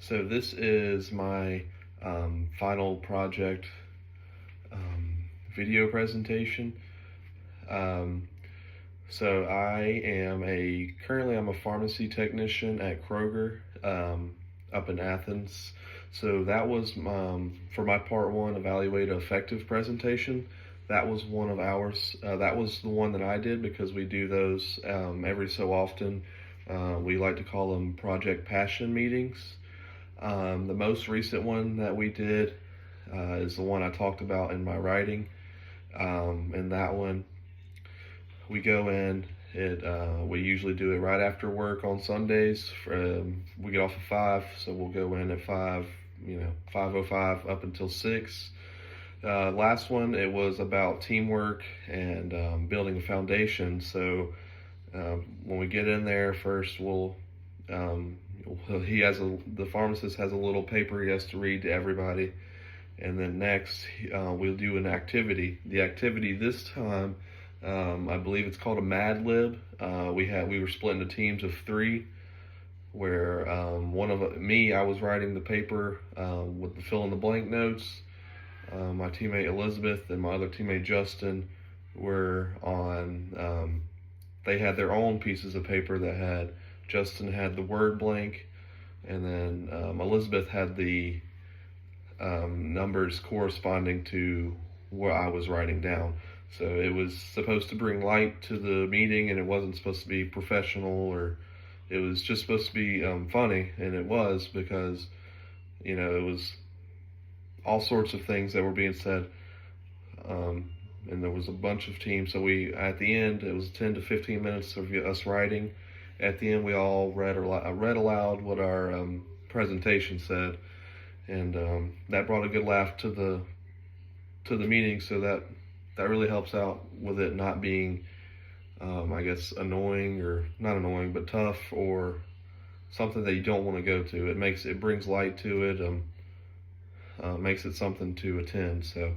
So this is my final project video presentation. Um, so currently I'm a pharmacy technician at Kroger up in Athens. So that was for my part one evaluate effective presentation. That was one of ours. That was the one that I did because we do those every so often. We like to call them Project Passion meetings. The most recent one that we did is the one I talked about in my writing. And that one, we go in. We usually do it right after work on Sundays. We get off at 5, so we'll go in at 5. 5:05 up until 6. Last one, it was about teamwork and building a foundation. So when we get in there, first um, the pharmacist has a little paper he has to read to everybody, and then next we'll do an activity. The activity this time, I believe it's called a Mad Lib. We were split into teams of 3, where I was writing the paper with the fill in the blank notes. My teammate Elizabeth and my other teammate Justin were on. They had their own pieces of paper that had Justin had the word blank, and then Elizabeth had the numbers corresponding to what I was writing down. So it was supposed to bring light to the meeting, and it wasn't supposed to be professional, or it was just supposed to be funny, and it was because it was all sorts of things that were being said, and there was a bunch of teams. So at the end, it was 10 to 15 minutes of us writing. At the end, we all read aloud what our presentation said, and that brought a good laugh to the meeting. So that really helps out with it not being, I guess, annoying, or not annoying, but tough, or something that you don't want to go to. It brings light to it, makes it something to attend. So,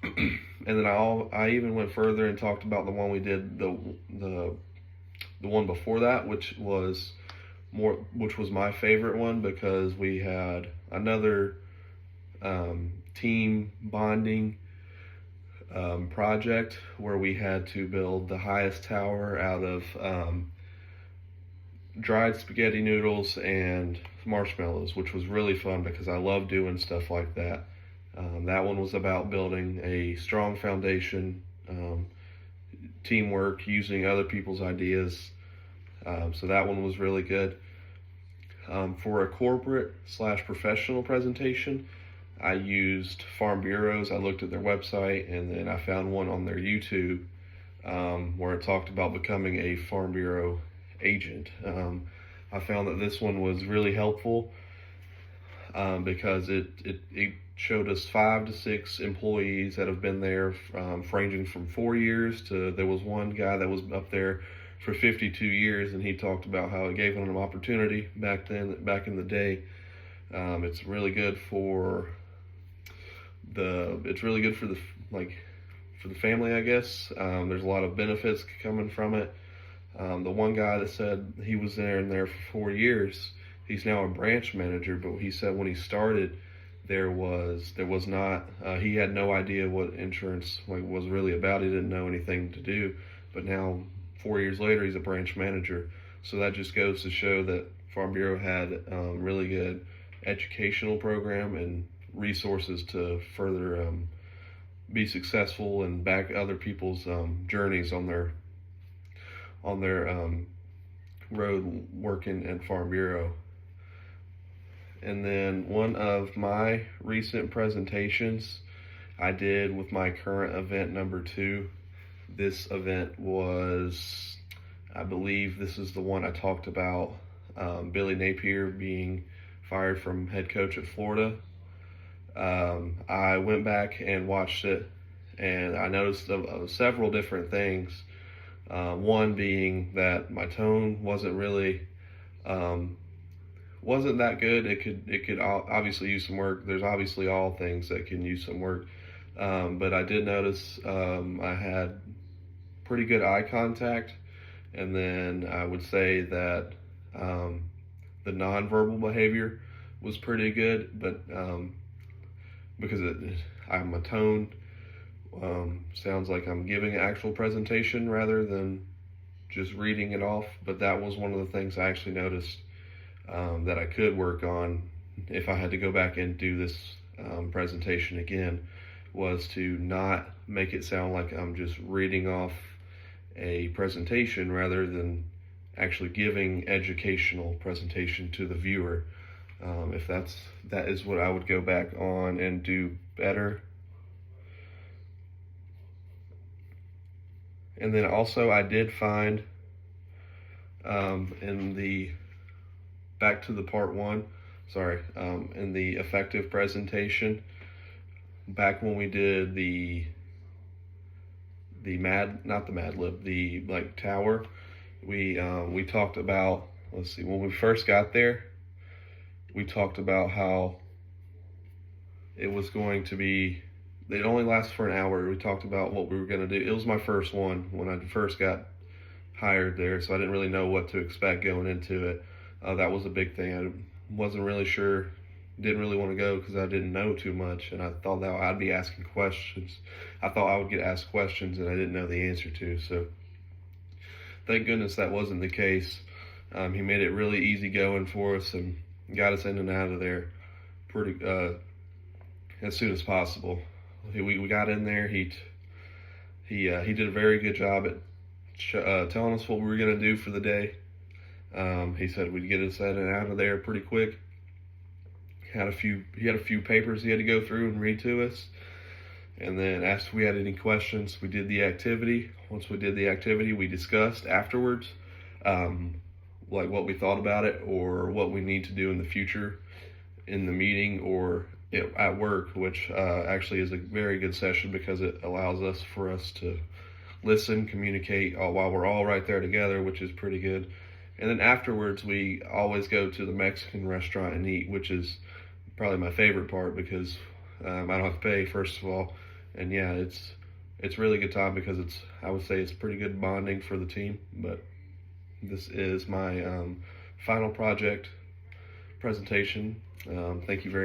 and then I even went further and talked about the one we did the one before that, which was my favorite one, because we had another team bonding project where we had to build the highest tower out of dried spaghetti noodles and marshmallows, which was really fun because I love doing stuff like that. That one was about building a strong foundation, teamwork, using other people's ideas. So that one was really good. For a corporate/professional presentation, I used Farm Bureaus. I looked at their website, and then I found one on their YouTube where it talked about becoming a Farm Bureau agent. I found that this one was really helpful because it showed us 5 to 6 employees that have been there, ranging from 4 years to, there was one guy that was up there for 52 years, and he talked about how it gave him an opportunity back in the day. It's really good for the family, I guess. There's a lot of benefits coming from it. The one guy that said he was there for 4 years, he's now a branch manager, but he said when he started, there was not, he had no idea what insurance was really about. He didn't know anything to do, but now 4 years later, he's a branch manager. So that just goes to show that Farm Bureau had really good educational program and resources to further be successful and back other people's journeys on their road working at Farm Bureau. And then one of my recent presentations I did with my current event number 2. This event was, I believe this is the one I talked about, Billy Napier being fired from head coach at Florida. I went back and watched it, and I noticed several different things. One being that my tone wasn't really wasn't that good. It could obviously use some work. There's obviously all things that can use some work, but I did notice I had pretty good eye contact, and then I would say that the nonverbal behavior was pretty good, but because my tone sounds like I'm giving an actual presentation rather than just reading it off. But that was one of the things I actually noticed that I could work on if I had to go back and do this presentation again, was to not make it sound like I'm just reading off a presentation rather than actually giving educational presentation to the viewer. If that is what I would go back on and do better. And then also I did find in the back to the part one, in the effective presentation, back when we did the tower, we talked about, let's see, when we first got there, we talked about how it was going to be, it only lasts for an hour. We talked about what we were going to do. It was my first one when I first got hired there, so I didn't really know what to expect going into it. That was a big thing. I wasn't really sure, didn't really want to go because I didn't know too much, and I thought that I'd be asking questions. I thought I would get asked questions that I didn't know the answer to, so thank goodness that wasn't the case. He made it really easy going for us and got us in and out of there pretty as soon as possible. We got in there. He did a very good job at telling us what we were going to do for the day. He said we'd get us in and out of there pretty quick. He had a few papers he had to go through and read to us, and then asked if we had any questions. We did the activity. Once we did the activity, we discussed afterwards, like what we thought about it or what we need to do in the future in the meeting or at work, which actually is a very good session because it allows us to listen, communicate while we're all right there together, which is pretty good. And then afterwards, we always go to the Mexican restaurant and eat, which is probably my favorite part because I don't have to pay, first of all. And yeah, it's really good time because I would say it's pretty good bonding for the team. But this is my final project presentation. Thank you very much.